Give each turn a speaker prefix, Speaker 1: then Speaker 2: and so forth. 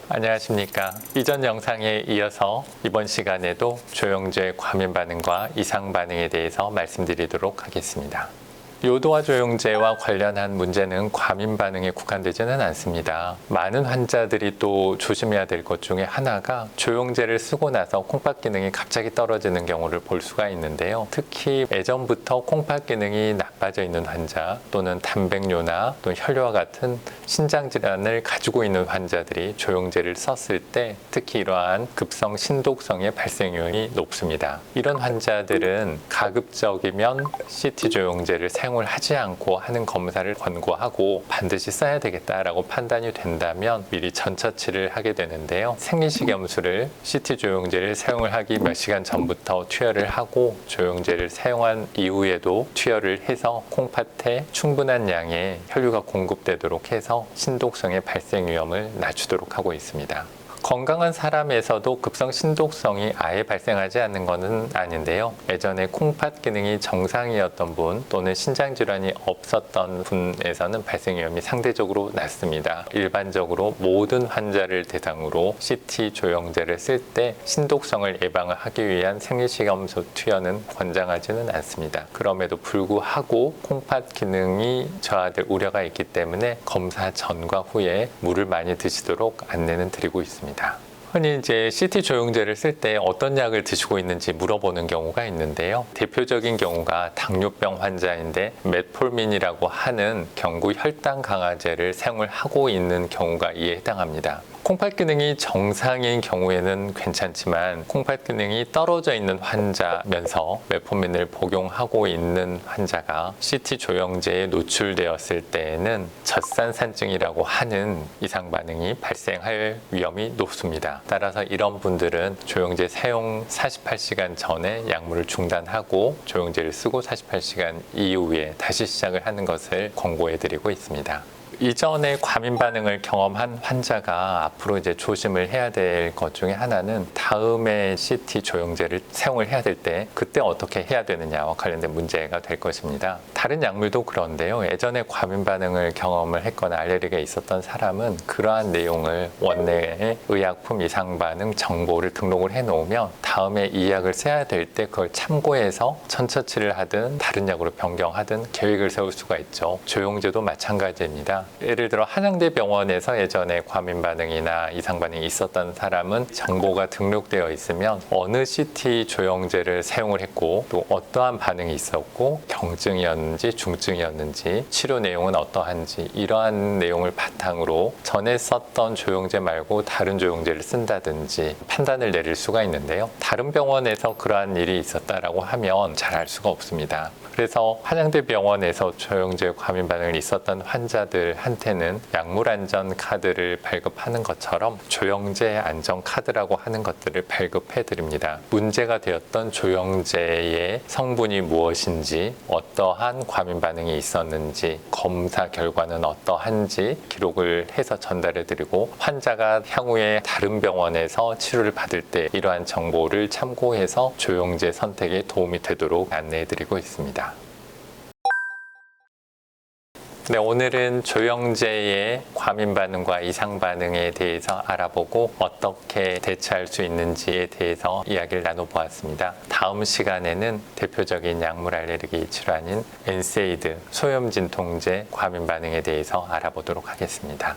Speaker 1: 안녕하십니까. 이전 영상에 이어서 이번 시간에도 조영제 과민 반응과 이상 반응에 대해서 말씀드리도록 하겠습니다. 요도화 조영제와 관련한 문제는 과민 반응에 국한되지는 않습니다. 많은 환자들이 또 조심해야 될 것 중에 하나가 조영제를 쓰고 나서 콩팥 기능이 갑자기 떨어지는 경우를 볼 수가 있는데요. 특히 예전부터 콩팥 기능이 나빠져 있는 환자 또는 단백뇨나 또 혈뇨와 같은 신장 질환을 가지고 있는 환자들이 조영제를 썼을 때 특히 이러한 급성 신독성의 발생 위험이 높습니다. 이런 환자들은 가급적이면 CT 조영제를 사용을 하지 않고 하는 검사를 권고하고 반드시 써야 되겠다라고 판단이 된다면 미리 전처치를 하게 되는데요. 생리식염수를 CT 조영제를 사용을 하기 몇 시간 전부터 투여를 하고 조영제를 사용한 이후에도 투여를 해서 콩팥에 충분한 양의 혈류가 공급되도록 해서 신독성의 발생 위험을 낮추도록 하고 있습니다. 건강한 사람에서도 급성 신독성이 아예 발생하지 않는 것은 아닌데요. 예전에 콩팥 기능이 정상이었던 분 또는 신장 질환이 없었던 분에서는 발생 위험이 상대적으로 낮습니다. 일반적으로 모든 환자를 대상으로 CT 조영제를 쓸 때 신독성을 예방을 하기 위한 생리식염수 투여는 권장하지는 않습니다. 그럼에도 불구하고 콩팥 기능이 저하될 우려가 있기 때문에 검사 전과 후에 물을 많이 드시도록 안내는 드리고 있습니다. 흔히 이제 CT 조영제를 쓸 때 어떤 약을 드시고 있는지 물어보는 경우가 있는데요. 대표적인 경우가 당뇨병 환자인데 메폴민이라고 하는 경구 혈당 강화제를 사용을 하고 있는 경우가 이에 해당합니다. 콩팥 기능이 정상인 경우에는 괜찮지만 콩팥 기능이 떨어져 있는 환자면서 메포민을 복용하고 있는 환자가 CT 조영제에 노출되었을 때에는 젖산산증이라고 하는 이상 반응이 발생할 위험이 높습니다. 따라서 이런 분들은 조영제 사용 48시간 전에 약물을 중단하고 조영제를 쓰고 48시간 이후에 다시 시작을 하는 것을 권고해 드리고 있습니다. 이전에 과민 반응을 경험한 환자가 앞으로 이제 조심을 해야 될 것 중에 하나는 다음에 CT 조영제를 사용을 해야 될 때 그때 어떻게 해야 되느냐와 관련된 문제가 될 것입니다. 다른 약물도 그런데요. 예전에 과민 반응을 경험을 했거나 알레르기가 있었던 사람은 그러한 내용을 원내에 의약품 이상 반응 정보를 등록을 해 놓으면 다음에 이 약을 써야 될 때 그걸 참고해서 전처치를 하든 다른 약으로 변경하든 계획을 세울 수가 있죠. 조영제도 마찬가지입니다. 예를 들어 한양대병원에서 예전에 과민 반응이나 이상 반응이 있었던 사람은 정보가 등록되어 있으면 어느 CT 조영제를 사용을 했고 또 어떠한 반응이 있었고 경증이었는지 중증이었는지 치료 내용은 어떠한지 이러한 내용을 바탕으로 전에 썼던 조영제 말고 다른 조영제를 쓴다든지 판단을 내릴 수가 있는데요. 다른 병원에서 그러한 일이 있었다라고 하면 잘 알 수가 없습니다. 그래서 한양대병원에서 조영제 과민 반응이 있었던 환자들한테는 약물안전 카드를 발급하는 것처럼 조영제 안전 카드라고 하는 것들을 발급해 드립니다. 문제가 되었던 조영제의 성분이 무엇인지, 어떠한 과민 반응이 있었는지, 검사 결과는 어떠한지 기록을 해서 전달해 드리고 환자가 향후에 다른 병원에서 치료를 받을 때 이러한 정보를 참고해서 조영제 선택에 도움이 되도록 안내해 드리고 있습니다. 네, 오늘은 조영제의 과민 반응과 이상 반응에 대해서 알아보고 어떻게 대처할 수 있는지에 대해서 이야기를 나눠보았습니다. 다음 시간에는 대표적인 약물 알레르기 질환인 엔세이드 소염 진통제 과민 반응에 대해서 알아보도록 하겠습니다.